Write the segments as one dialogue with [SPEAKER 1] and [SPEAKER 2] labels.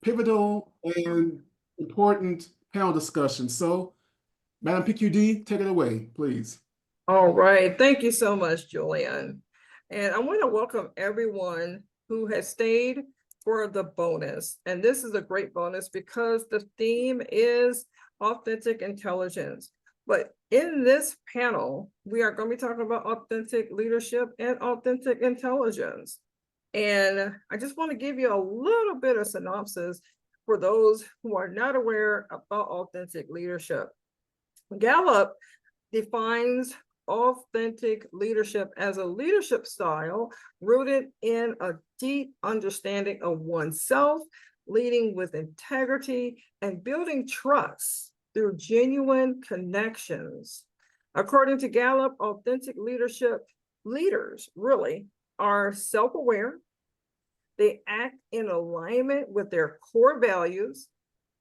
[SPEAKER 1] pivotal and important panel discussion. So, Madam PQD, take it away, please.
[SPEAKER 2] All right. Thank you so much, Julian. And I want to welcome everyone who has stayed for the bonus. And this is a great bonus because the theme is authentic intelligence. But in this panel, we are going to be talking about authentic leadership and authentic intelligence. And I just want to give you a little bit of synopsis for those who are not aware about authentic leadership. Gallup defines authentic leadership as a leadership style rooted in a deep understanding of oneself, leading with integrity, and building trust through genuine connections. According to Gallup, authentic leadership leaders really are self-aware. They act in alignment with their core values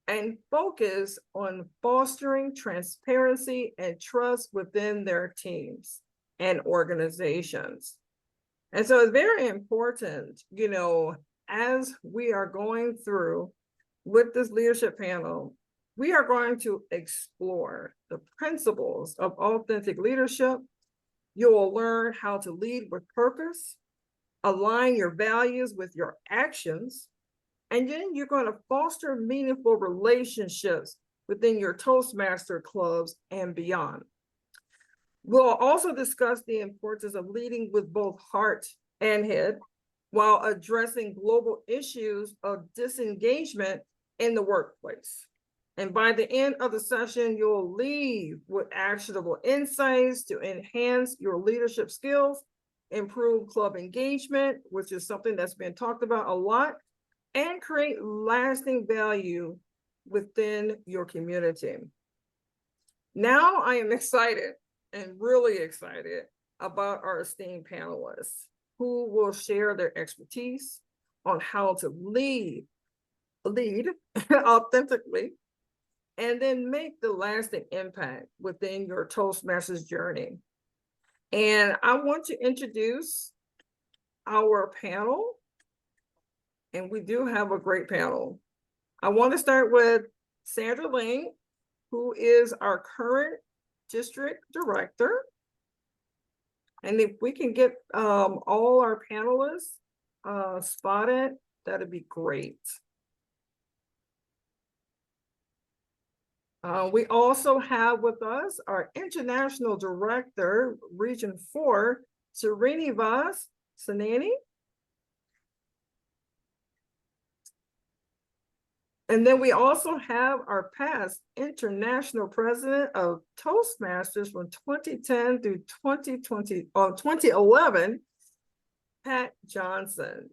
[SPEAKER 2] and focus on fostering transparency and trust within their teams and organizations. And so it's very important, as we are going through with this leadership panel, we are going to explore the principles of authentic leadership. You will learn how to lead with purpose, align your values with your actions, and then you're going to foster meaningful relationships within your Toastmaster clubs and beyond. We'll also discuss the importance of leading with both heart and head while addressing global issues of disengagement in the workplace. And by the end of the session, you'll leave with actionable insights to enhance your leadership skills, improve club engagement, which is something that's been talked about a lot, and create lasting value within your community. Now I am excited and really excited about our esteemed panelists who will share their expertise on how to lead authentically and then make the lasting impact within your Toastmasters journey. And I want to introduce our panel. And we do have a great panel. I want to start with Sandra Lane, who is our current district director. And if we can get all our panelists spotted, that'd be great. We also have with us our international director, Region 4, Srinivas Sanani. And then we also have our past international president of Toastmasters from 2010 through 2011, Pat Johnson.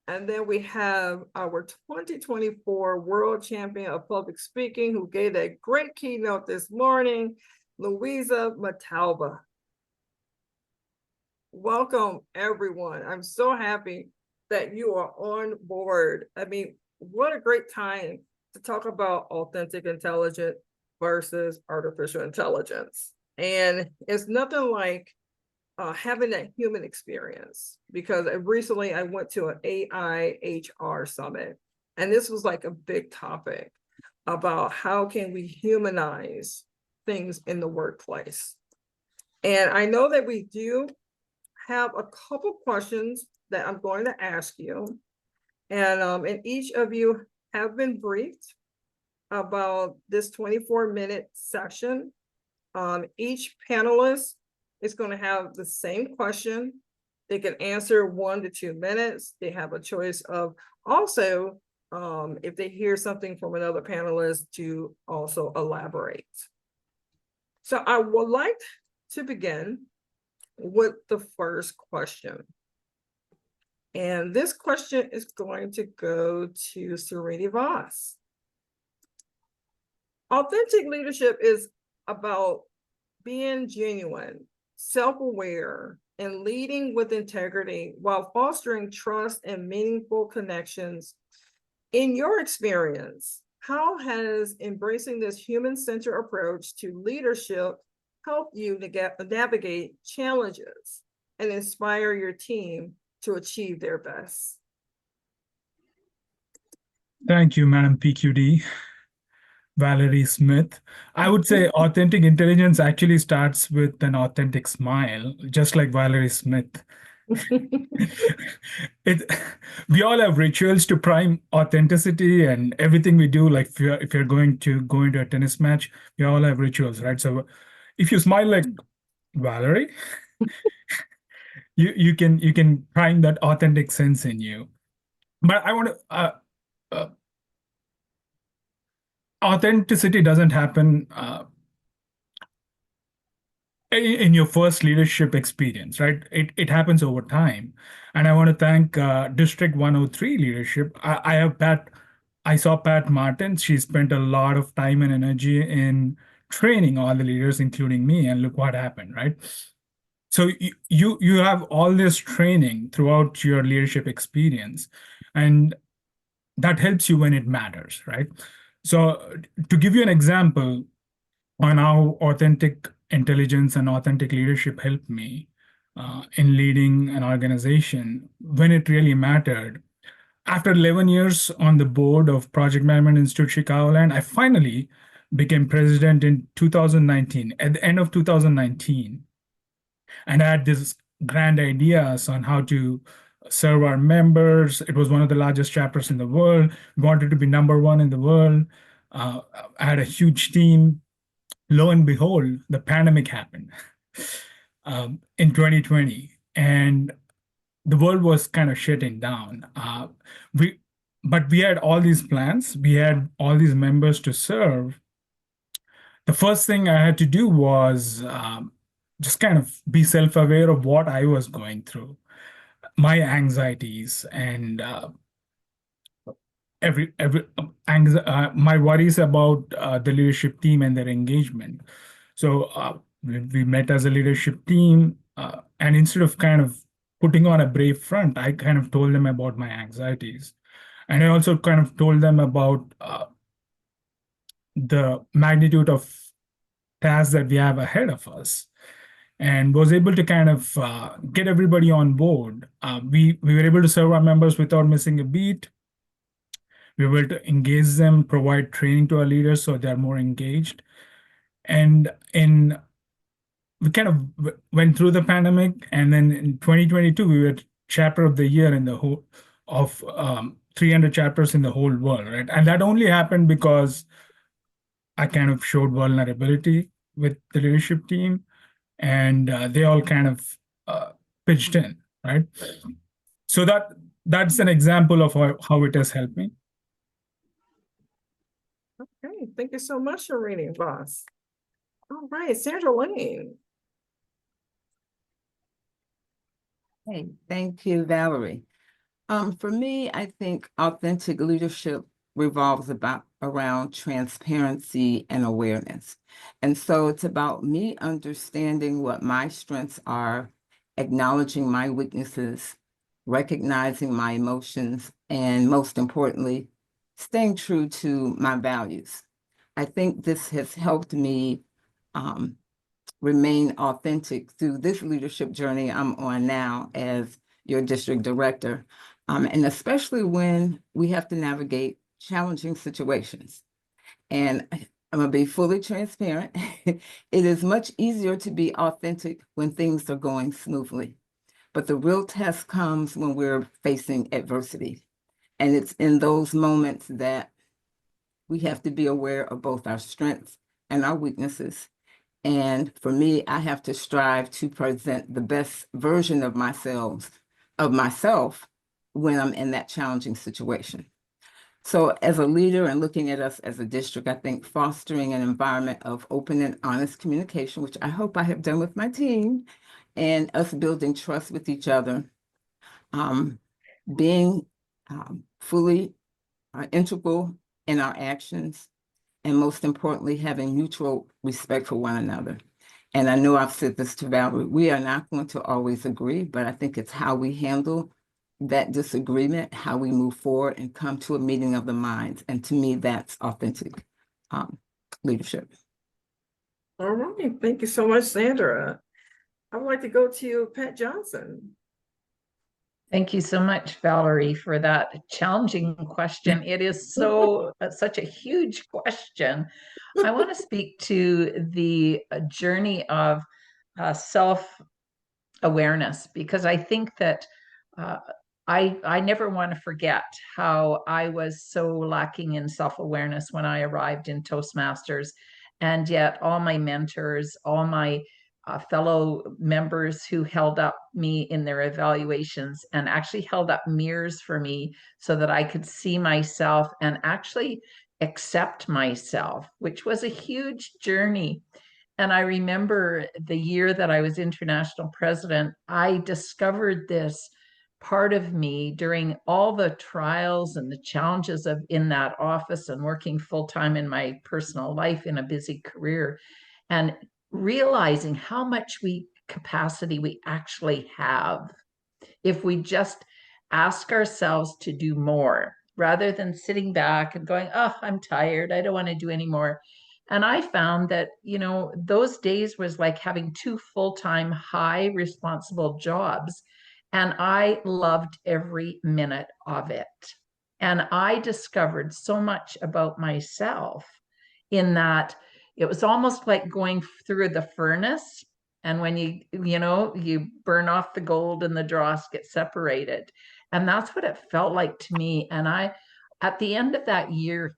[SPEAKER 2] And then we have our 2024 world champion of public speaking who gave that great keynote this morning, Louisa Matalba. Welcome, everyone. I'm so happy that you are on board. I mean, what a great time to talk about authentic intelligence versus artificial intelligence. And it's nothing like having that human experience, because recently I went to an AI HR summit, and this was like a big topic about how can we humanize things in the workplace. And I know that we do have a couple questions that I'm going to ask you. And each of you have been briefed about this 24-minute session. Each panelist is going to have the same question. They can answer 1 to 2 minutes. They have a choice of also, if they hear something from another panelist, to also elaborate. So I would like to begin with the first question. And this question is going to go to Srinivas. Authentic leadership is about being genuine, self-aware, and leading with integrity while fostering trust and meaningful connections. In your experience, how has embracing this human-centered approach to leadership helped you to navigate challenges and inspire your team to achieve their best?
[SPEAKER 3] Thank you, Madam PQD, Valerie Smith. I would say authentic intelligence actually starts with an authentic smile, just like Valerie Smith. it we all have rituals to prime authenticity and everything we do. Like if you're going to go into a tennis match, we all have rituals, right? So if you smile like Valerie, you can prime that authentic sense in you. But I want to authenticity doesn't happen in your first leadership experience, right? It happens over time. And I want to thank District 103 leadership. I saw Pat Martin. She spent a lot of time and energy in training all the leaders, including me, and look what happened, right? So you have all this training throughout your leadership experience, and that helps you when it matters, right? So to give you an example on how authentic intelligence and authentic leadership helped me in leading an organization when it really mattered. After 11 years on the board of Project Management Institute Chicagoland, I finally became president in 2019, at the end of 2019. And I had this grand ideas on how to serve our members. It was one of the largest chapters in the world. We wanted to be number one in the world. I had a huge team. Lo and behold, the pandemic happened in 2020, and the world was kind of shutting down. We, but we had all these plans. We had all these members to serve. The first thing I had to do was just kind of be self-aware of what I was going through, my anxieties, and my worries about the leadership team and their engagement. So we met as a leadership team, and instead of kind of putting on a brave front, I kind of told them about my anxieties, and I also kind of told them about the magnitude of tasks that we have ahead of us, and was able to kind of get everybody on board. We were able to serve our members without missing a beat. We were able to engage them, provide training to our leaders so they're more engaged. And we kind of went through the pandemic, and then in 2022 we were chapter of the year in the whole of 300 chapters in the whole world, right? And that only happened because I kind of showed vulnerability with the leadership team, and they all kind of pitched in, right? So that's an example of how it has helped me.
[SPEAKER 2] Okay, thank you so much, Sharini Voss. All right, Sandra Lane.
[SPEAKER 4] Hey, thank you, Valerie. For me, I think authentic leadership revolves around transparency and awareness. And so it's about me understanding what my strengths are, acknowledging my weaknesses, recognizing my emotions, and most importantly, staying true to my values. I think this has helped me remain authentic through this leadership journey I'm on now as your district director, and especially when we have to navigate challenging situations. And I'm gonna be fully transparent. It is much easier to be authentic when things are going smoothly, but the real test comes when we're facing adversity. And it's in those moments that we have to be aware of both our strengths and our weaknesses. And for me, I have to strive to present the best version of myself when I'm in that challenging situation. So as a leader and looking at us as a district, I think fostering an environment of open and honest communication, which I hope I have done with my team, and us building trust with each other, being fully integral in our actions, and most importantly, having mutual respect for one another. And I know I've said this to Valerie, we are not going to always agree, but I think it's how we handle that disagreement, how we move forward and come to a meeting of the minds. And to me, that's authentic leadership.
[SPEAKER 2] All right, thank you so much, Sandra. I would like to go to Pat Johnson.
[SPEAKER 5] Thank you so much, Valerie, for that challenging question. It is so such a huge question. I want to speak to the journey of self-awareness, because I think that I never want to forget how I was so lacking in self-awareness when I arrived in Toastmasters. And yet all my mentors, all my fellow members who held up me in their evaluations and actually held up mirrors for me so that I could see myself and actually accept myself, which was a huge journey. And I remember the year that I was international president, I discovered this part of me during all the trials and the challenges of in that office and working full time in my personal life in a busy career, and realizing how much capacity we actually have if we just ask ourselves to do more rather than sitting back and going, oh, I'm tired, I don't want to do anymore. And I found that, those days was like having two full-time, high responsible jobs. And I loved every minute of it. And I discovered so much about myself in that it was almost like going through the furnace. And when you burn off the gold and the dross get separated. And that's what it felt like to me. And at the end of that year,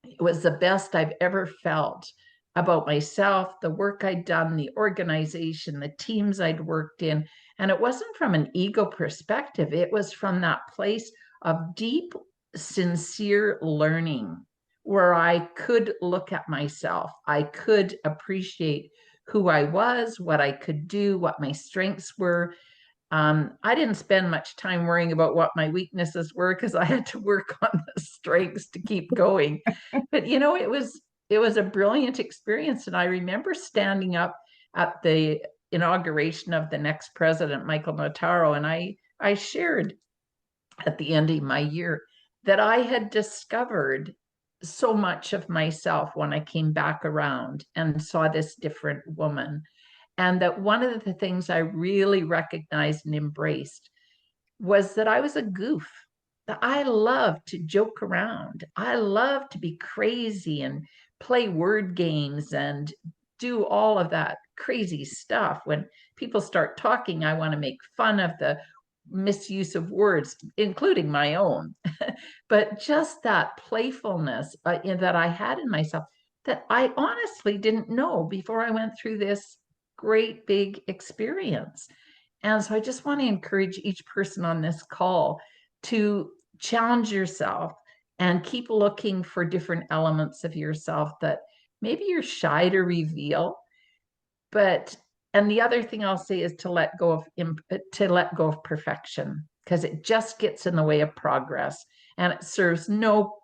[SPEAKER 5] it was the best I've ever felt about myself, the work I'd done, the organization, the teams I'd worked in. And it wasn't from an ego perspective. It was from that place of deep, sincere learning where I could look at myself. I could appreciate who I was, what I could do, what my strengths were. I didn't spend much time worrying about what my weaknesses were because I had to work on the strengths to keep going. But it was a brilliant experience. And I remember standing up at the inauguration of the next president, Michael Notaro, and I shared at the end of my year that I had discovered so much of myself when I came back around and saw this different woman. And that one of the things I really recognized and embraced was that I was a goof. That I love to joke around. I love to be crazy and play word games and do all of that crazy stuff. When people start talking, I want to make fun of the misuse of words, including my own. But just that playfulness that I had in myself that I honestly didn't know before I went through this great big experience. And so I just want to encourage each person on this call to challenge yourself and keep looking for different elements of yourself that maybe you're shy to reveal. And the other thing I'll say is to let go of perfection, because it just gets in the way of progress and it serves no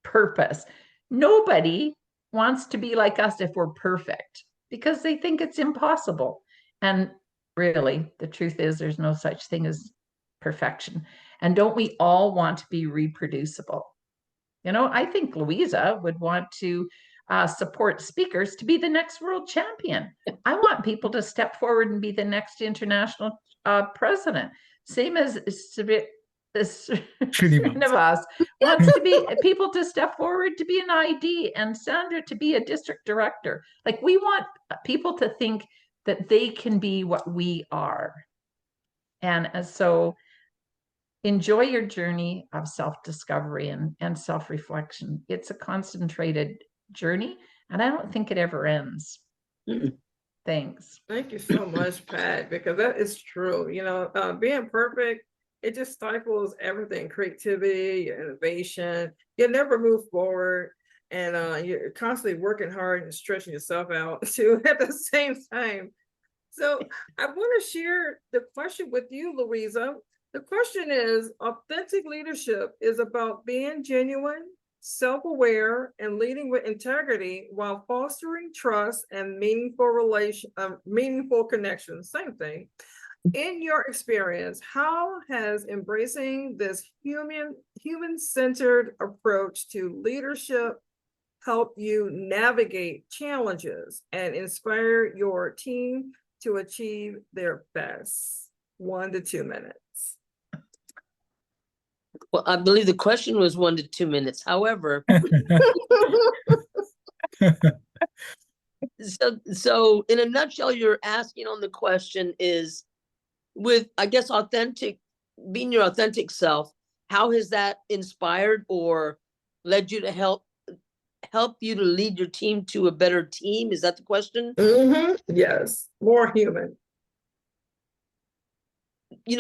[SPEAKER 5] purpose. Nobody wants to be like us if we're perfect because they think it's impossible. And really, the truth is there's no such thing as perfection. And don't we all want to be reproducible? I think Louisa would want to support speakers to be the next world champion. I want people to step forward and be the next international president. Same as Srinivas wants to be people to step forward to be an ID and Sandra to be a district director. Like, we want people to think that they can be what we are. And so enjoy your journey of self-discovery and self-reflection. It's a concentrated journey, and I don't think it ever ends. Thanks.
[SPEAKER 2] Thank you so much, Pat, because that is true. Being perfect, it just stifles everything, creativity, innovation. You never move forward, and you're constantly working hard and stretching yourself out too at the same time. So I want to share the question with you, Louisa. The question is, authentic leadership is about being genuine, self-aware, and leading with integrity while fostering trust and meaningful connections. Same thing. In your experience, how has embracing this human-centered approach to leadership helped you navigate challenges and inspire your team to achieve their best? 1 to 2 minutes.
[SPEAKER 6] Well, I believe the question was 1 to 2 minutes. However, so in a nutshell, you're asking on the question is with, I guess, being your authentic self, how has that inspired or led you to help you to lead your team to a better team? Is that the question?
[SPEAKER 2] Yes, more human.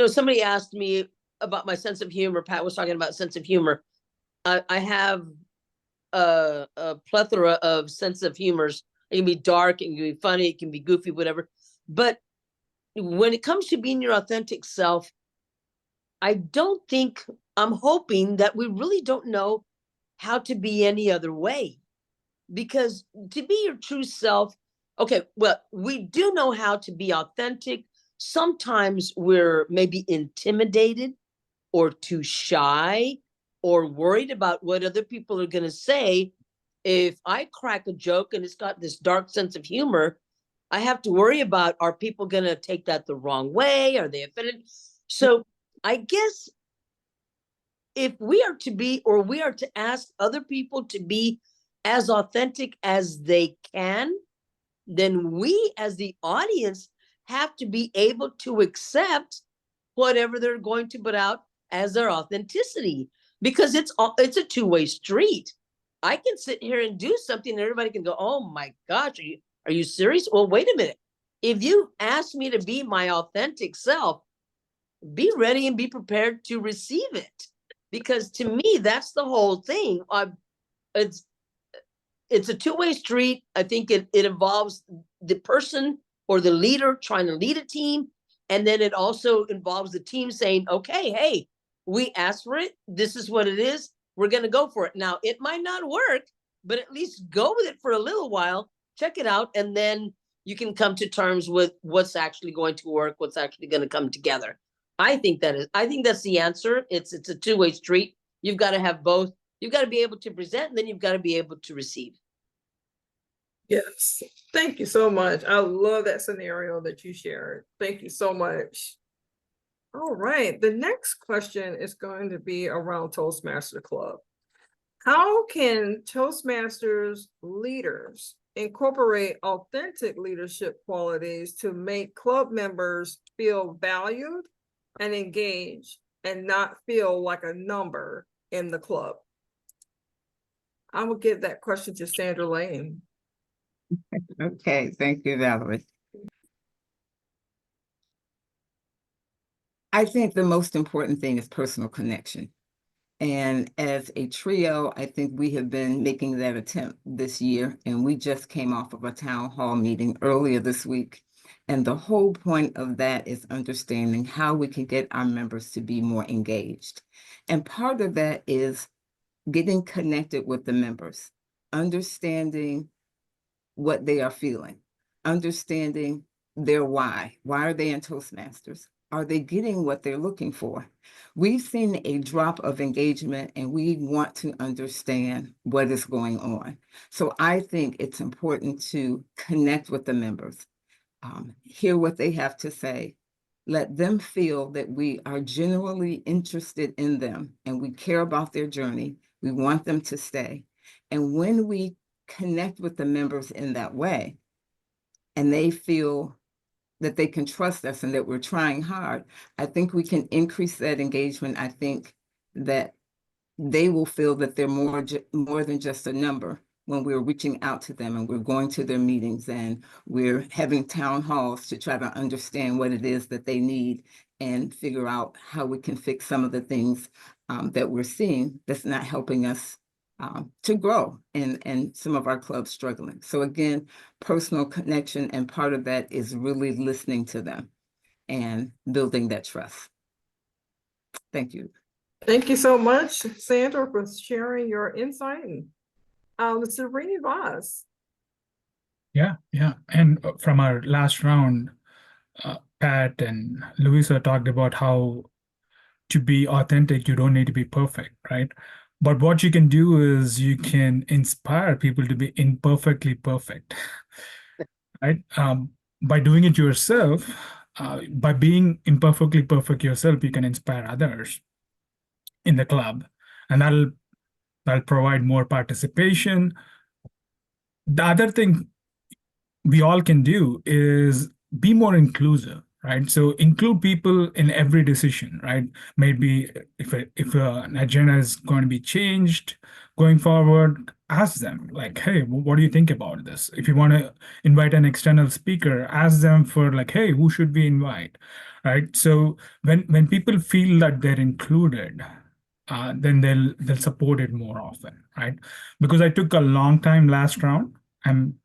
[SPEAKER 6] Somebody asked me about my sense of humor. Pat was talking about sense of humor. I have a plethora of sense of humors. It can be dark, it can be funny, it can be goofy, whatever. But when it comes to being your authentic self, I'm hoping that we really don't know how to be any other way. Because to be your true self, okay, well, we do know how to be authentic. Sometimes we're maybe intimidated or too shy or worried about what other people are going to say. If I crack a joke and it's got this dark sense of humor, I have to worry about, are people going to take that the wrong way? Are they offended? So I guess if we are to be, or we are to ask other people to be as authentic as they can, then we as the audience have to be able to accept whatever they're going to put out as their authenticity, because it's a two-way street. I can sit here and do something and everybody can go, oh my gosh, are you serious? Well, wait a minute. If you ask me to be my authentic self, be ready and be prepared to receive it. Because to me, that's the whole thing. It's a two-way street. I think it involves the person or the leader trying to lead a team. And then it also involves the team saying, okay, hey, we asked for it. This is what it is. We're going to go for it. Now, it might not work, but at least go with it for a little while, check it out, and then you can come to terms with what's actually going to work, what's actually going to come together. I think that's the answer. It's a two-way street. You've got to have both. You've got to be able to present, and then you've got to be able to receive.
[SPEAKER 2] Yes, thank you so much. I love that scenario that you shared. Thank you so much. All right, the next question is going to be around Toastmaster Club. How can Toastmasters leaders incorporate authentic leadership qualities to make club members feel valued and engaged and not feel like a number in the club? I will give that question to Sandra Lane.
[SPEAKER 4] Okay, thank you, Valerie. I think the most important thing is personal connection. And as a trio, I think we have been making that attempt this year, and we just came off of a town hall meeting earlier this week. And the whole point of that is understanding how we can get our members to be more engaged. And part of that is getting connected with the members, understanding what they are feeling, understanding their why. Why are they in Toastmasters? Are they getting what they're looking for? We've seen a drop of engagement, and we want to understand what is going on. So I think it's important to connect with the members, hear what they have to say, let them feel that we are genuinely interested in them and we care about their journey. We want them to stay. And when we connect with the members in that way, and they feel that they can trust us and that we're trying hard, I think we can increase that engagement. I think that they will feel that they're more than just a number when we're reaching out to them and we're going to their meetings and we're having town halls to try to understand what it is that they need and figure out how we can fix some of the things that we're seeing that's not helping us to grow and some of our clubs struggling. So again, personal connection, and part of that is really listening to them and building that trust. Thank you.
[SPEAKER 2] Thank you so much, Sandra, for sharing your insight. Mr. Rini Voss.
[SPEAKER 3] Yeah. And from our last round, Pat and Louisa talked about how to be authentic, you don't need to be perfect, right? But what you can do is you can inspire people to be imperfectly perfect, right? By doing it yourself, by being imperfectly perfect yourself, you can inspire others. in the club, and that'll provide more participation. The other thing we all can do is be more inclusive, right? So include people in every decision, right? Maybe if an agenda is going to be changed going forward, ask them like, hey, what do you think about this? If you want to invite an external speaker, ask them for like, hey, who should we invite, right? So when people feel that they're included, then they'll support it more often, right? Because I took a long time last round. I'm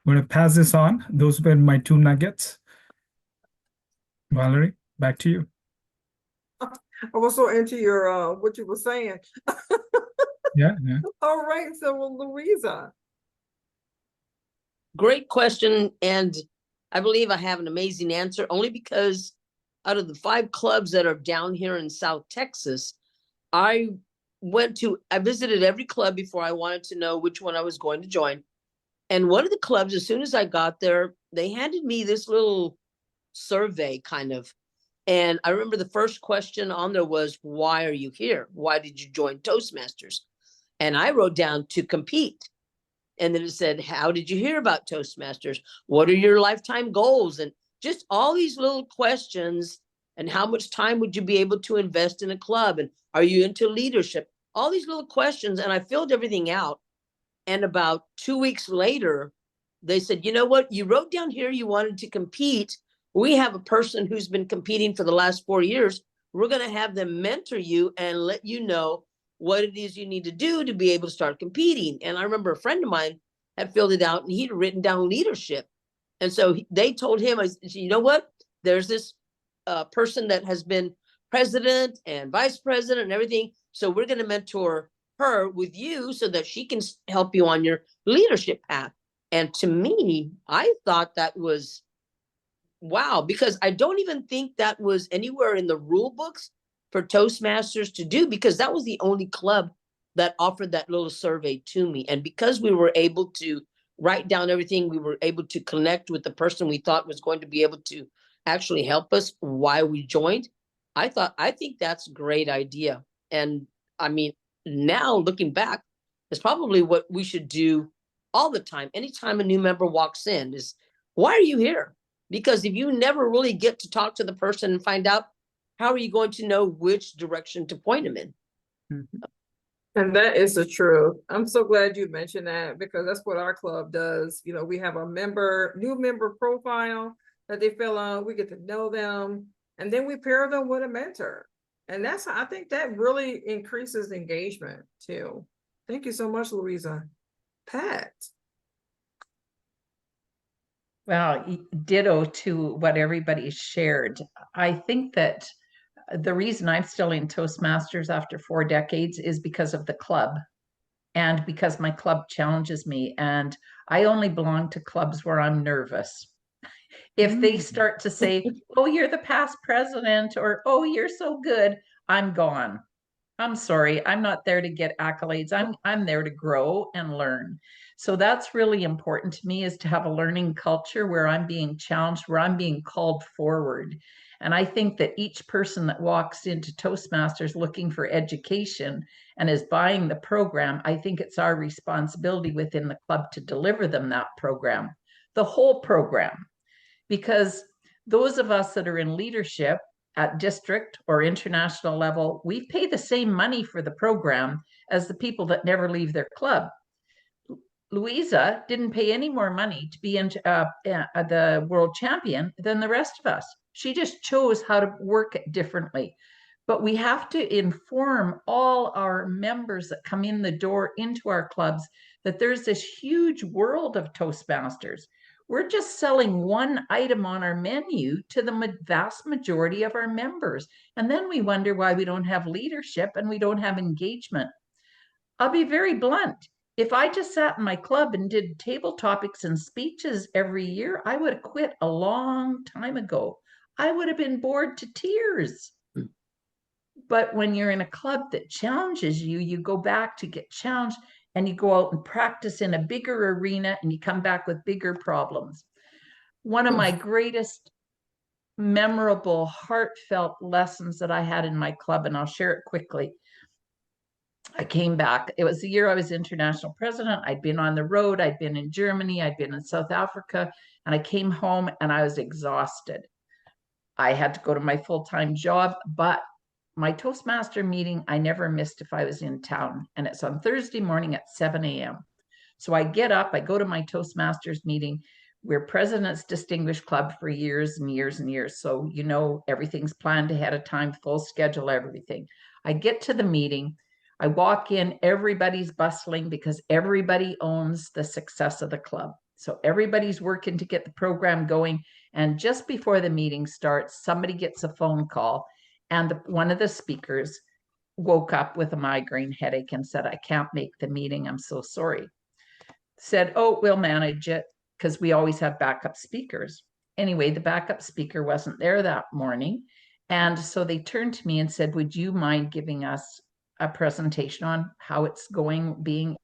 [SPEAKER 3] going to pass this on. Those were my 2 nuggets. Valerie, back to you.
[SPEAKER 2] I was so into your what you were saying.
[SPEAKER 3] Yeah.
[SPEAKER 2] All right, so Louisa.
[SPEAKER 6] Great question. And I believe I have an amazing answer only because out of the 5 clubs that are down here in South Texas, I visited every club before I wanted to know which one I was going to join. And one of the clubs, as soon as I got there, they handed me this little survey kind of. And I remember the first question on there was, why are you here? Why did you join Toastmasters? And I wrote down to compete. And then it said, how did you hear about Toastmasters? What are your lifetime goals? And just all these little questions. And how much time would you be able to invest in a club? And are you into leadership? All these little questions. And I filled everything out. And about 2 weeks later, they said, you know what? You wrote down here you wanted to compete. We have a person who's been competing for the last 4 years. We're going to have them mentor you and let you know what it is you need to do to be able to start competing. And I remember a friend of mine had filled it out and he'd written down leadership. And so they told him, I said, you know what? There's this person that has been president and vice president and everything. So we're going to mentor her with you so that she can help you on your leadership path. And to me, I thought that was wow, because I don't even think that was anywhere in the rule books for Toastmasters to do, because that was the only club that offered that little survey to me. And because we were able to write down everything, we were able to connect with the person we thought was going to be able to actually help us why we joined. I think that's a great idea. And I mean, now looking back, it's probably what we should do all the time. Anytime a new member walks in is, why are you here? Because if you never really get to talk to the person and find out, how are you going to know which direction to point them in?
[SPEAKER 2] And that is the truth. I'm so glad you mentioned that, because that's what our club does. You know, we have a new member profile that they fill out. We get to know them, and then we pair them with a mentor. And I think that really increases engagement too. Thank you so much, Louisa. Pat.
[SPEAKER 5] Well, ditto to what everybody shared. I think that the reason I'm still in Toastmasters after 4 decades is because of the club and because my club challenges me. And I only belong to clubs where I'm nervous. If they start to say, oh, you're the past president, or oh, you're so good, I'm gone. I'm sorry, I'm not there to get accolades. I'm there to grow and learn. So that's really important to me, is to have a learning culture where I'm being challenged, where I'm being called forward. And I think that each person that walks into Toastmasters looking for education and is buying the program, I think it's our responsibility within the club to deliver them that program, the whole program. Because those of us that are in leadership at district or international level, we pay the same money for the program as the people that never leave their club. Louisa didn't pay any more money to be the world champion than the rest of us. She just chose how to work it differently. But we have to inform all our members that come in the door into our clubs that there's this huge world of Toastmasters. We're just selling one item on our menu to the vast majority of our members. And then we wonder why we don't have leadership and we don't have engagement. I'll be very blunt. If I just sat in my club and did table topics and speeches every year, I would have quit a long time ago. I would have been bored to tears. But when you're in a club that challenges you, you go back to get challenged, and you go out and practice in a bigger arena, and you come back with bigger problems. One of my greatest memorable, heartfelt lessons that I had in my club, and I'll share it quickly. I came back. It was the year I was international president. I'd been on the road. I'd been in Germany. I'd been in South Africa. And I came home and I was exhausted. I had to go to my full-time job, but my Toastmaster meeting, I never missed if I was in town. And it's on Thursday morning at 7 a.m. So I get up, I go to my Toastmasters meeting. We're President's Distinguished Club for years and years and years. So, you know, everything's planned ahead of time, full schedule, everything. I get to the meeting. I walk in, everybody's bustling because everybody owns the success of the club. So everybody's working to get the program going. And just before the meeting starts, somebody gets a phone call, and one of the speakers woke up with a migraine headache and said, I can't make the meeting. I'm so sorry. Said, oh, we'll manage it, because we always have backup speakers. Anyway, the backup speaker wasn't there that morning. And so they turned to me and said, would you mind giving us a presentation on how it's going being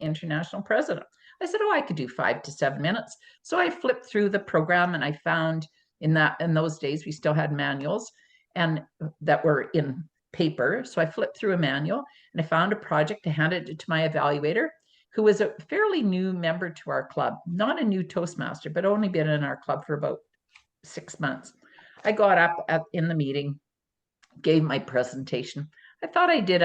[SPEAKER 5] international president? I said, oh, I could do 5 to 7 minutes. So I flipped through the program, and I found in those days, we still had manuals and that were in paper. So I flipped through a manual and I found a project. I handed it to my evaluator, who was a fairly new member to our club, not a new Toastmaster, but only been in our club for about 6 months. I got up in the meeting, gave my presentation. I thought I did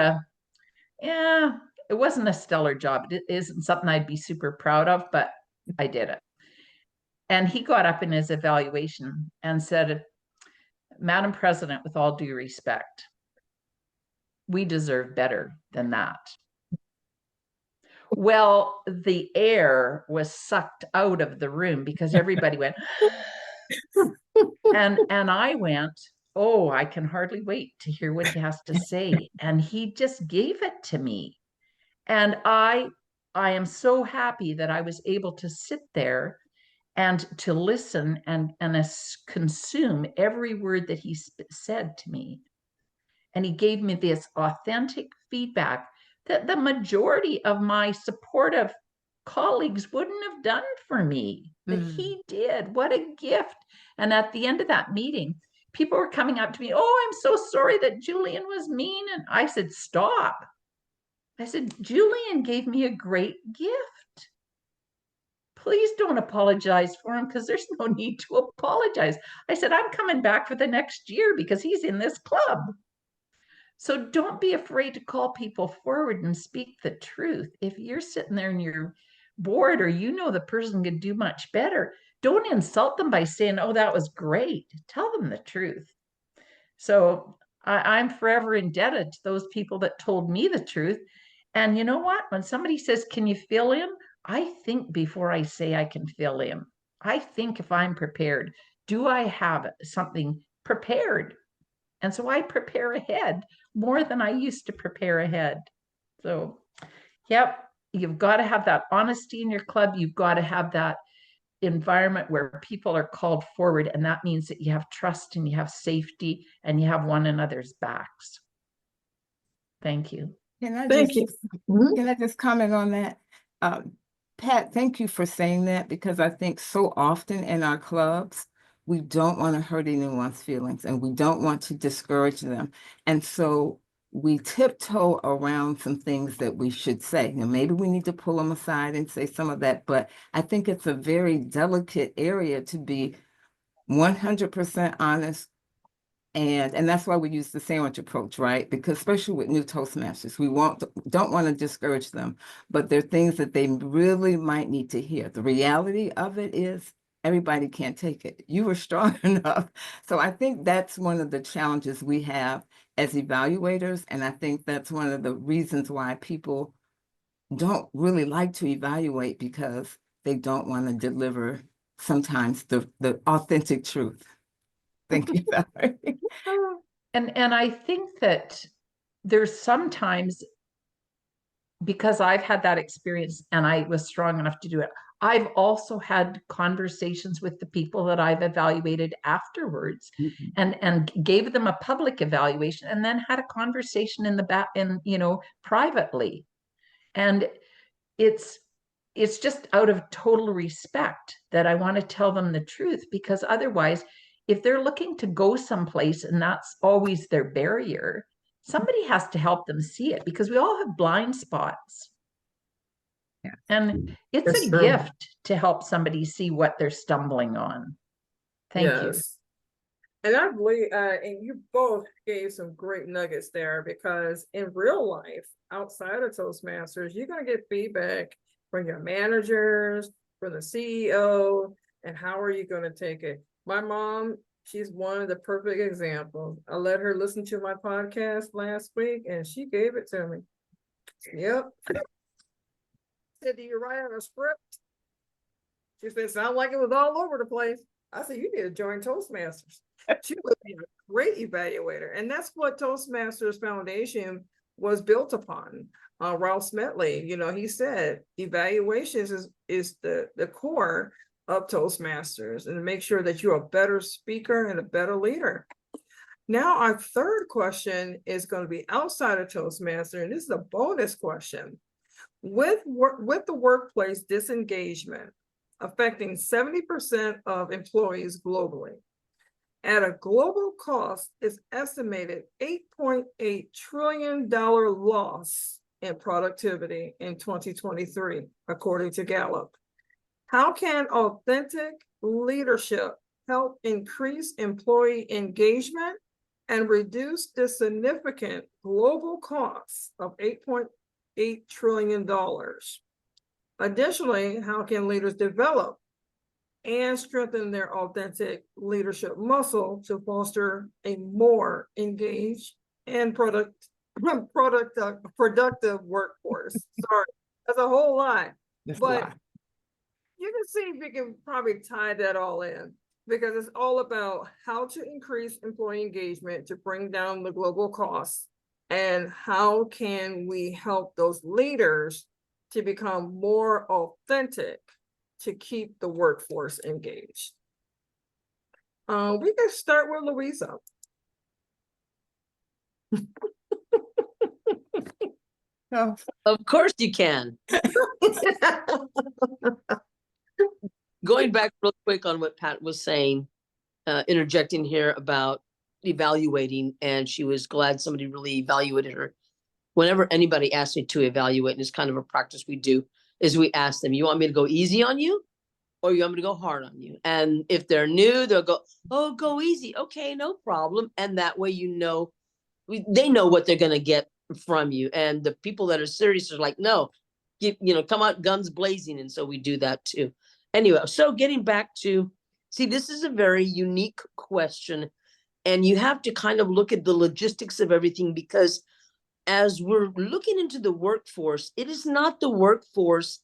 [SPEAKER 5] it wasn't a stellar job. It isn't something I'd be super proud of, but I did it. And he got up in his evaluation and said, Madam President, with all due respect, we deserve better than that. Well, the air was sucked out of the room because everybody went, and I went, oh, I can hardly wait to hear what he has to say. And he just gave it to me. And I am so happy that I was able to sit there and to listen and consume every word that he said to me. And he gave me this authentic feedback that the majority of my supportive colleagues wouldn't have done for me, that he did. What a gift. And at the end of that meeting, people were coming up to me, oh, I'm so sorry that Julian was mean. And I said, stop. I said, Julian gave me a great gift. Please don't apologize for him, because there's no need to apologize. I said, I'm coming back for the next year because he's in this club. So don't be afraid to call people forward and speak the truth. If you're sitting there and you're bored, or you know the person could do much better, don't insult them by saying, oh, that was great. Tell them the truth. So I'm forever indebted to those people that told me the truth. And you know what? When somebody says, can you fill in? I think before I say I can fill in. I think if I'm prepared, do I have something prepared? And so I prepare ahead more than I used to prepare ahead. So, yep, you've got to have that honesty in your club. You've got to have that environment where people are called forward. And that means that you have trust and you have safety and you have one another's backs. Thank you.
[SPEAKER 2] Thank you.
[SPEAKER 4] Can I just comment on that? Pat, thank you for saying that, because I think so often in our clubs, we don't want to hurt anyone's feelings and we don't want to discourage them. And so we tiptoe around some things that we should say. Now, maybe we need to pull them aside and say some of that, but I think it's a very delicate area to be 100% honest. And that's why we use the sandwich approach, right? Because especially with new Toastmasters, we don't want to discourage them, but there are things that they really might need to hear. The reality of it is everybody can't take it. You were strong enough. So I think that's one of the challenges we have as evaluators. And I think that's one of the reasons why people don't really like to evaluate, because they don't want to deliver sometimes the authentic truth. Thank you, Valerie.
[SPEAKER 5] And I think that there's sometimes, because I've had that experience and I was strong enough to do it, I've also had conversations with the people that I've evaluated afterwards, and gave them a public evaluation, and then had a conversation in the back, privately. And it's just out of total respect that I want to tell them the truth, because otherwise, if they're looking to go someplace and that's always their barrier, somebody has to help them see it because we all have blind spots.
[SPEAKER 4] Yeah.
[SPEAKER 5] And it's
[SPEAKER 2] That's
[SPEAKER 5] a
[SPEAKER 2] true.
[SPEAKER 5] gift to help somebody see what they're stumbling on. Thank you.
[SPEAKER 2] Yes. And I believe, and you both gave some great nuggets there, because in real life, outside of Toastmasters, you're going to get feedback from your managers, from the CEO, and how are you going to take it? My mom, she's one of the perfect examples. I let her listen to my podcast last week, and she gave it to me. Yep. Said, do you write on a script? She said, sound like it was all over the place. I said, you need to join Toastmasters. She would be a great evaluator. And that's what Toastmasters Foundation was built upon. Ralph Smetley, you know, he said evaluations is the core of Toastmasters, and to make sure that you're a better speaker and a better leader. Now, our third question is going to be outside of Toastmaster, and this is a bonus question. With the workplace disengagement affecting 70% of employees globally, at a global cost, is estimated $8.8 trillion loss in productivity in 2023, according to Gallup. How can authentic leadership help increase employee engagement and reduce the significant global costs of $8.8 trillion? Additionally, how can leaders develop and strengthen their authentic leadership muscle to foster a more engaged and productive workforce? Sorry, that's a whole lot.
[SPEAKER 4] That's
[SPEAKER 2] But
[SPEAKER 4] why.
[SPEAKER 2] you can see if we can probably tie that all in, because it's all about how to increase employee engagement to bring down the global costs, and how can we help those leaders to become more authentic to keep the workforce engaged. We can start with Louisa.
[SPEAKER 4] No.
[SPEAKER 6] Of course you can. Going back real quick on what Pat was saying, interjecting here about evaluating, and she was glad somebody really evaluated her. Whenever anybody asks me to evaluate, and it's kind of a practice we do, is we ask them, you want me to go easy on you, or you want me to go hard on you? And if they're new, they'll go, oh, go easy. Okay, no problem. And that way, you know, they know what they're going to get from you. And the people that are serious are like, no, come out guns blazing. And so we do that too. Anyway, so getting back to, see, this is a very unique question. And you have to kind of look at the logistics of everything, because as we're looking into the workforce, it is not the workforce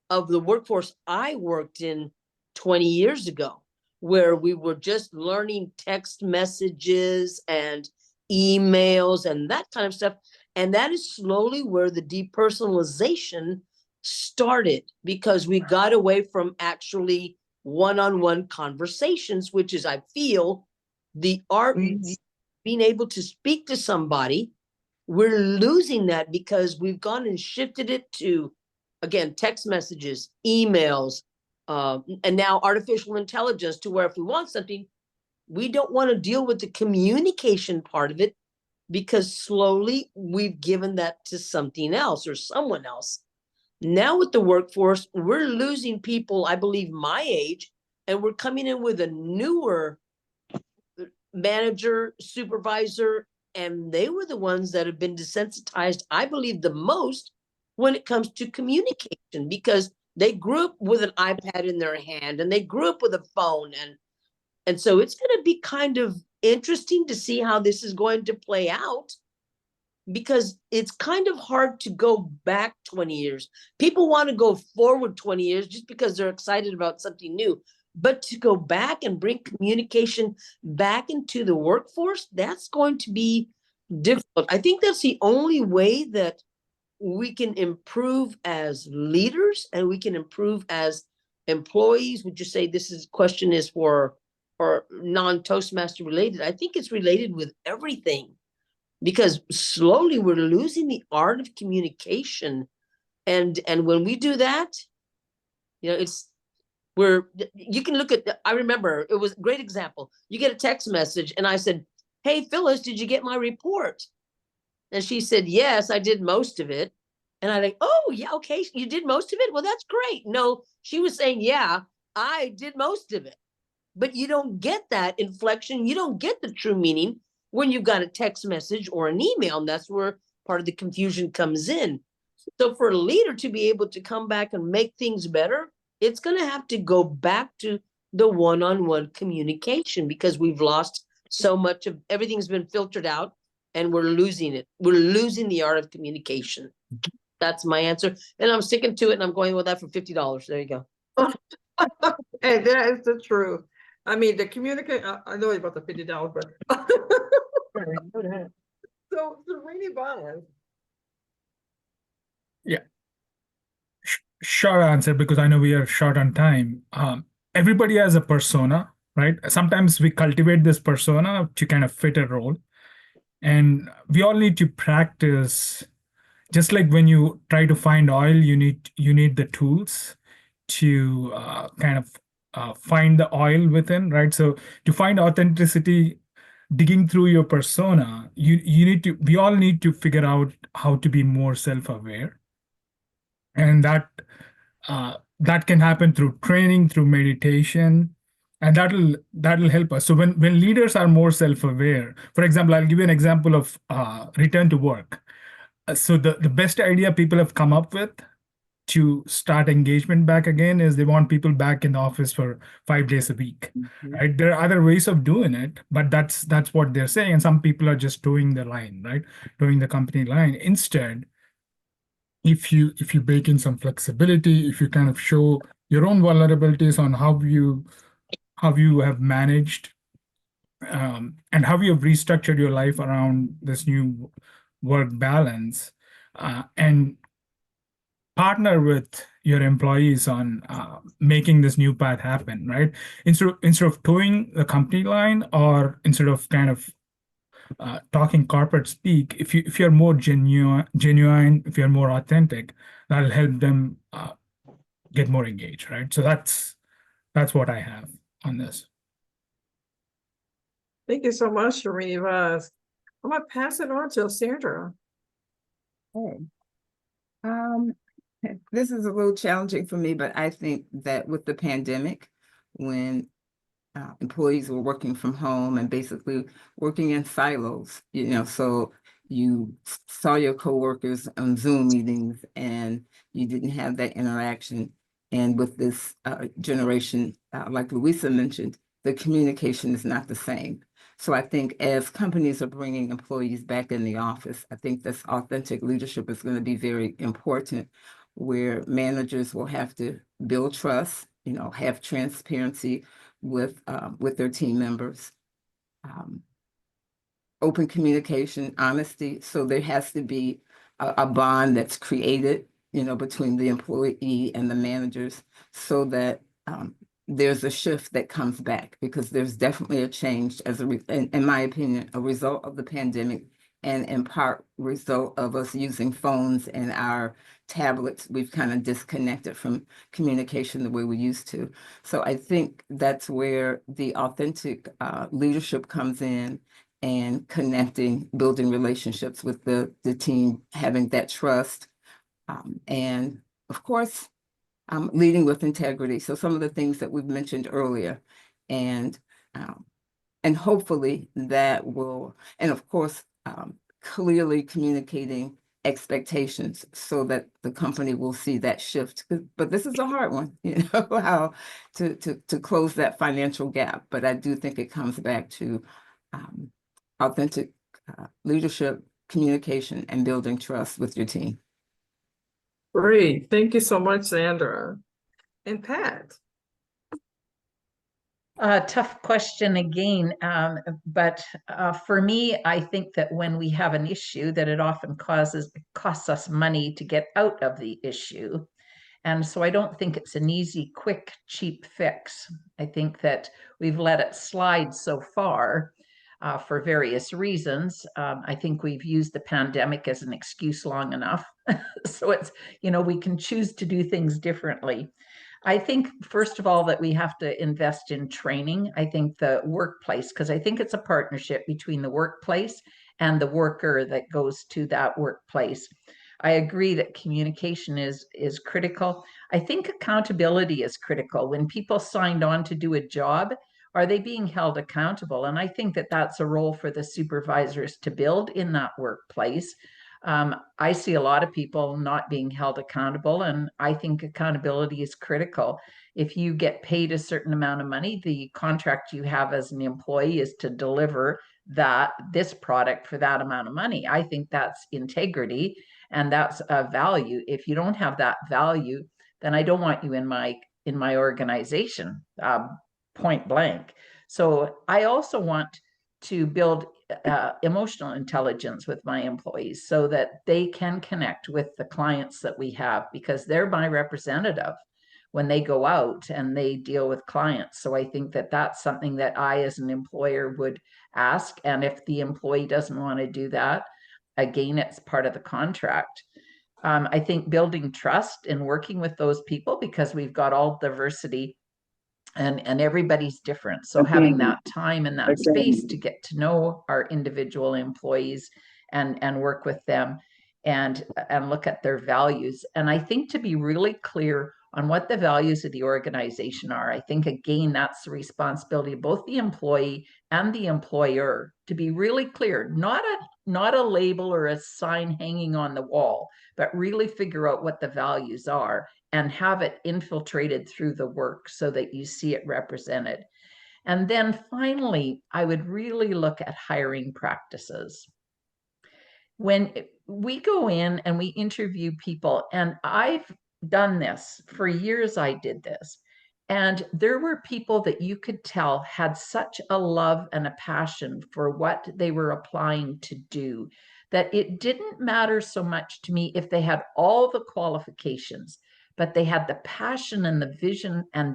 [SPEAKER 6] of the workforce I worked in 20 years ago, where we were just learning text messages and emails and that kind of stuff. And that is slowly where the depersonalization started, because we got away from actually one-on-one conversations, which is, I feel, the art of being able to speak to somebody. We're losing that because we've gone and shifted it to, again, text messages, emails, and now artificial intelligence, to where if we want something, we don't want to deal with the communication part of it, because slowly we've given that to something else or someone else. Now with the workforce, we're losing people, I believe, my age, and we're coming in with a newer manager, supervisor, and they were the ones that have been desensitized, I believe, the most when it comes to communication, because they grew up with an iPad in their hand and they grew up with a phone. And so it's going to be kind of interesting to see how this is going to play out, because it's kind of hard to go back 20 years. People want to go forward 20 years just because they're excited about something new. But to go back and bring communication back into the workforce, that's going to be difficult. I think that's the only way that we can improve as leaders and we can improve as employees. Would you say this question is for or non-Toastmaster related? I think it's related with everything, because slowly we're losing the art of communication. And when we do that, you can look at, I remember it was a great example. You get a text message and I said, hey, Phyllis, did you get my report? And she said, yes, I did most of it. And I think, oh, yeah, okay, you did most of it? Well, that's great. No, she was saying, yeah, I did most of it. But you don't get that inflection. You don't get the true meaning when you've got a text message or an email. And that's where part of the confusion comes in. So for a leader to be able to come back and make things better, it's going to have to go back to the one-on-one communication, because we've lost so much of everything's been filtered out and we're losing it. We're losing the art of communication. That's my answer. And I'm sticking to it, and I'm going with that for $50. There you go.
[SPEAKER 2] And that is the truth. I mean, the communicate, I know about the $50, but so Serene Bonds.
[SPEAKER 3] Short answer, because I know we are short on time. Everybody has a persona, right? Sometimes we cultivate this persona to kind of fit a role, and we all need to practice. Just like when you try to find oil, you need the tools to kind of find the oil within, right? So to find authenticity, digging through your persona, we all need to figure out how to be more self-aware, and that can happen through training, through meditation, and that'll help us. So when leaders are more self-aware, for example, I'll give you an example of return to work. So the best idea people have come up with to start engagement back again is they want people back in the office for 5 days a week, right? There are other ways of doing it, but that's what they're saying. And some people are just doing the line, right? Doing the company line. Instead, if you bake in some flexibility, if you kind of show your own vulnerabilities on how you have managed and how you have restructured your life around this new work balance, and partner with your employees on making this new path happen, right? Instead of towing the company line, or instead of kind of talking corporate speak, if you're more genuine, if you're more authentic, that'll help them get more engaged, right? So that's what I have on this.
[SPEAKER 2] Thank you so much, Serene Bonds. I'm gonna pass it on to Sandra.
[SPEAKER 4] Okay. This is a little challenging for me, but I think that with the pandemic, when employees were working from home and basically working in silos, so you saw your coworkers on Zoom meetings and you didn't have that interaction. And with this generation, like Louisa mentioned, the communication is not the same. So I think as companies are bringing employees back in the office, I think this authentic leadership is going to be very important, where managers will have to build trust, have transparency with their team members, open communication, honesty. So there has to be a bond that's created, between the employee and the managers, so that there's a shift that comes back, because there's definitely a change in my opinion, a result of the pandemic, and in part result of us using phones and our tablets. We've kind of disconnected from communication the way we used to. So I think that's where the authentic leadership comes in, and connecting, building relationships with the team, having that trust, and of course, leading with integrity. So some of the things that we've mentioned earlier, and hopefully that will, and of course, clearly communicating expectations so that the company will see that shift. But this is a hard one, how to close that financial gap. But I do think it comes back to authentic leadership, communication, and building trust with your team.
[SPEAKER 2] Great. Thank you so much, Sandra. And Pat.
[SPEAKER 5] Tough question again, but for me, I think that when we have an issue, that it often costs us money to get out of the issue. And so I don't think it's an easy, quick, cheap fix. I think that we've let it slide so far for various reasons. I think we've used the pandemic as an excuse long enough. So it's, we can choose to do things differently. I think, first of all, that we have to invest in training. I think the workplace, because I think it's a partnership between the workplace and the worker that goes to that workplace. I agree that communication is critical. I think accountability is critical. When people signed on to do a job, are they being held accountable? And I think that that's a role for the supervisors to build in that workplace. I see a lot of people not being held accountable, and I think accountability is critical. If you get paid a certain amount of money, the contract you have as an employee is to deliver this product for that amount of money. I think that's integrity, and that's a value. If you don't have that value, then I don't want you in my organization, point blank. So I also want to build emotional intelligence with my employees so that they can connect with the clients that we have, because they're my representative when they go out and they deal with clients. So I think that that's something that I, as an employer, would ask. And if the employee doesn't want to do that, again, it's part of the contract. I think building trust and working with those people, because we've got all diversity and everybody's different. So having that time and that space to get to know our individual employees and work with them and look at their values. And I think to be really clear on what the values of the organization are. I think, again, that's the responsibility of both the employee and the employer to be really clear, not a label or a sign hanging on the wall, but really figure out what the values are and have it infiltrated through the work so that you see it represented. And then finally, I would really look at hiring practices. When we go in and we interview people, and I've done this for years, I did this, and there were people that you could tell had such a love and a passion for what they were applying to do that it didn't matter so much to me if they had all the qualifications, but they had the passion and the vision and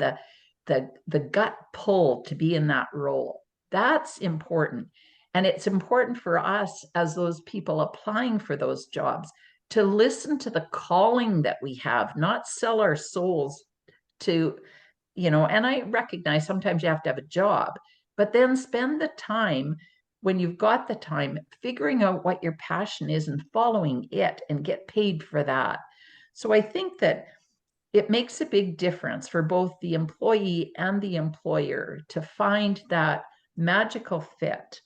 [SPEAKER 5] the gut pull to be in that role. That's important. And it's important for us as those people applying for those jobs to listen to the calling that we have, not sell our souls to, and I recognize sometimes you have to have a job, but then spend the time, when you've got the time, figuring out what your passion is and following it and get paid for that. So I think that it makes a big difference for both the employee and the employer to find that magical fit,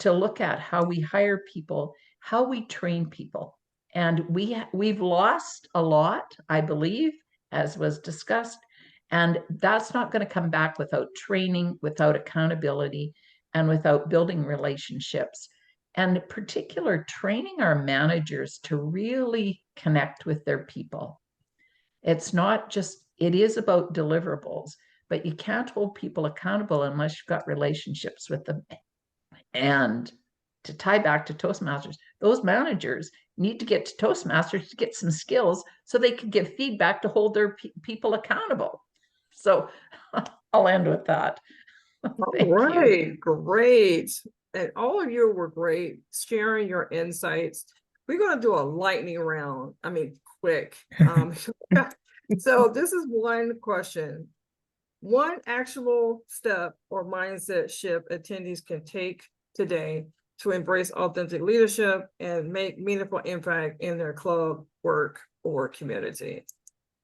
[SPEAKER 5] to look at how we hire people, how we train people. And we've lost a lot, I believe, as was discussed, and that's not going to come back without training, without accountability, and without building relationships. And in particular, training our managers to really connect with their people. It's not just, it is about deliverables, but you can't hold people accountable unless you've got relationships with them. And to tie back to Toastmasters, those managers need to get to Toastmasters to get some skills so they can give feedback to hold their people accountable. So I'll end with that.
[SPEAKER 2] All right, great. And all of you were great sharing your insights. We're going to do a lightning round. I mean, quick. So this is one question. One actionable step or mindset shift attendees can take today to embrace authentic leadership and make meaningful impact in their club, work, or community.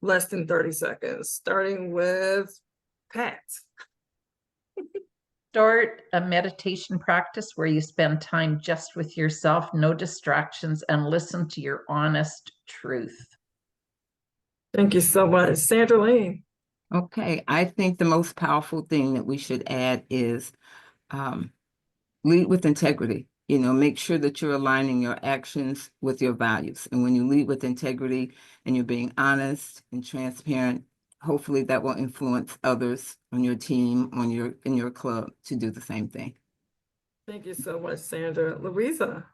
[SPEAKER 2] Less than 30 seconds, starting with Pat.
[SPEAKER 5] Start a meditation practice where you spend time just with yourself, no distractions, and listen to your honest truth.
[SPEAKER 2] Thank you so much. Sandra Lane.
[SPEAKER 4] Okay, I think the most powerful thing that we should add is lead with integrity. Make sure that you're aligning your actions with your values. And when you lead with integrity and you're being honest and transparent, hopefully that will influence others on your team, in your club to do the same thing.
[SPEAKER 2] Thank you so much, Sandra. Louisa.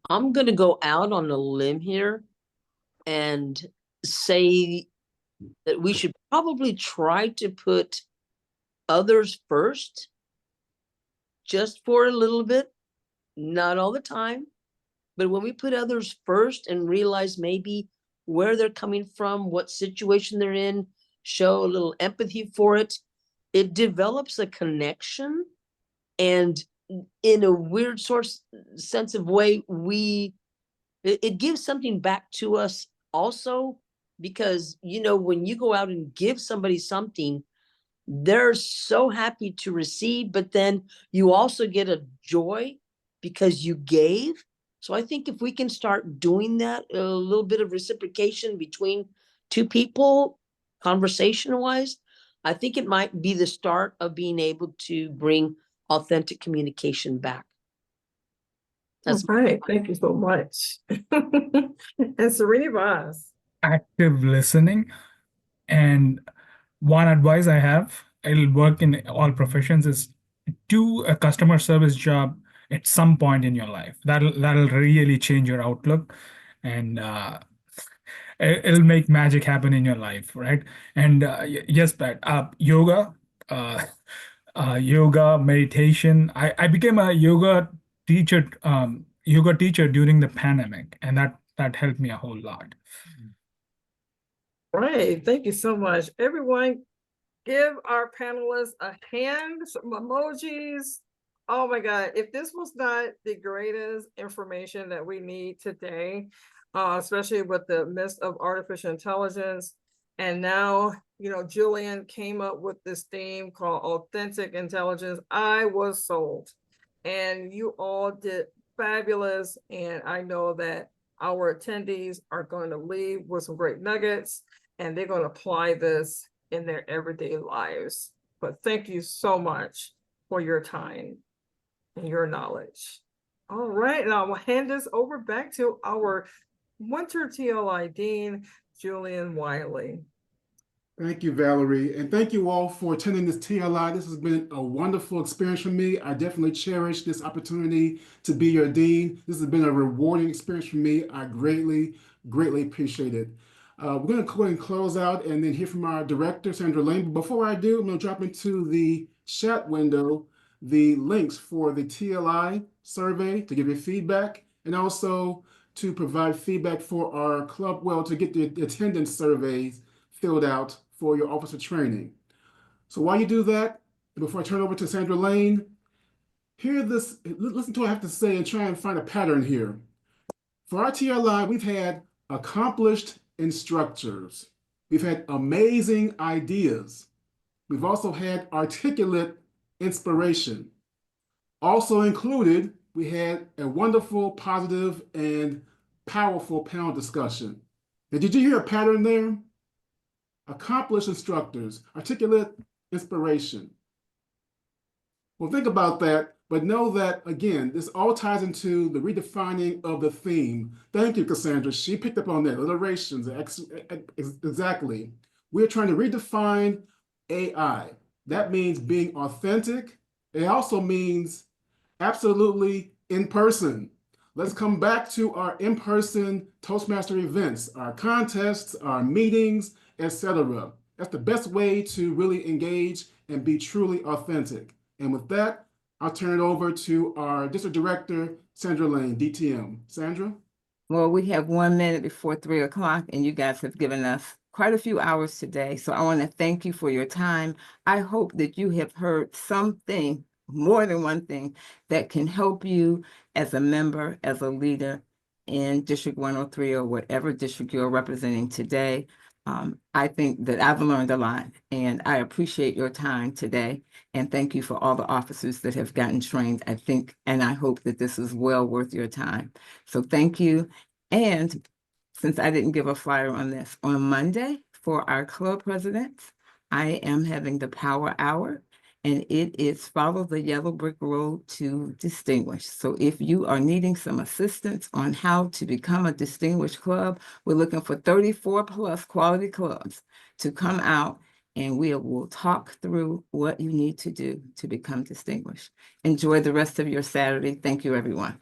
[SPEAKER 6] I'm going to go out on a limb here and say that we should probably try to put others first, just for a little bit, not all the time. But when we put others first and realize maybe where they're coming from, what situation they're in, show a little empathy for it, it develops a connection, and in a weird sense of way, it gives something back to us also, because, you know, when you go out and give somebody something, they're so happy to receive, but then you also get a joy because you gave. So I think if we can start doing that, a little bit of reciprocation between two people, conversation wise, I think it might be the start of being able to bring authentic communication back.
[SPEAKER 2] All
[SPEAKER 6] That's
[SPEAKER 2] right, thank you so much. And Serena Vaz.
[SPEAKER 3] Active listening. And one advice I have, it'll work in all professions, is do a customer service job at some point in your life. That'll really change your outlook, and it'll make magic happen in your life, right? And yes, Pat, uh, yoga, meditation. I became a yoga teacher during the pandemic, and that helped me a whole lot.
[SPEAKER 2] Right, thank you so much. Everyone, give our panelists a hand, some emojis. Oh my God, if this was not the greatest information that we need today, especially with the midst of artificial intelligence. And now, you know, Julian came up with this theme called authentic intelligence. I was sold, and you all did fabulous. And I know that our attendees are going to leave with some great nuggets, and they're going to apply this in their everyday lives. But thank you so much for your time and your knowledge. All right, now we'll hand this over back to our Winter TLI Dean, Julian Wiley.
[SPEAKER 1] Thank you, Valerie. And thank you all for attending this TLI. This has been a wonderful experience for me. I definitely cherish this opportunity to be your dean. This has been a rewarding experience for me. I greatly, greatly appreciate it. We're going to go ahead and close out and then hear from our director, Sandra Lane. But before I do, I'm going to drop into the chat window the links for the TLI survey to give you feedback, and also to provide feedback for our club, well, to get the attendance surveys filled out for your officer training. So while you do that, before I turn over to Sandra Lane, listen to what I have to say and try and find a pattern here. For our TLI, we've had accomplished instructors. We've had amazing ideas. We've also had articulate inspiration. Also included, we had a wonderful, positive, and powerful panel discussion. Now, did you hear a pattern there? Accomplished instructors, articulate inspiration. Well, think about that, but know that, again, this all ties into the redefining of the theme. Thank you, Cassandra. She picked up on that, alliterations, exactly. We're trying to redefine AI. That means being authentic. It also means absolutely in person. Let's come back to our in-person Toastmaster events, our contests, our meetings, etc. That's the best way to really engage and be truly authentic. And with that, I'll turn it over to our district director, Sandra Lane, DTM. Sandra?
[SPEAKER 4] Well, we have 1 minute before 3 o'clock, and you guys have given us quite a few hours today. So I want to thank you for your time. I hope that you have heard something, more than one thing, that can help you as a member, as a leader in District 103 or whatever district you're representing today. I think that I've learned a lot, and I appreciate your time today. And thank you for all the officers that have gotten trained. I think, and I hope that this is well worth your time. So thank you. And since I didn't give a flyer on this, on Monday for our club presidents, I am having the Power Hour, and it is Follow the Yellow Brick Road to Distinguish. So if you are needing some assistance on how to become a distinguished club, we're looking for 34 plus quality clubs to come out, and we will talk through what you need to do to become distinguished. Enjoy the rest of your Saturday. Thank you, everyone.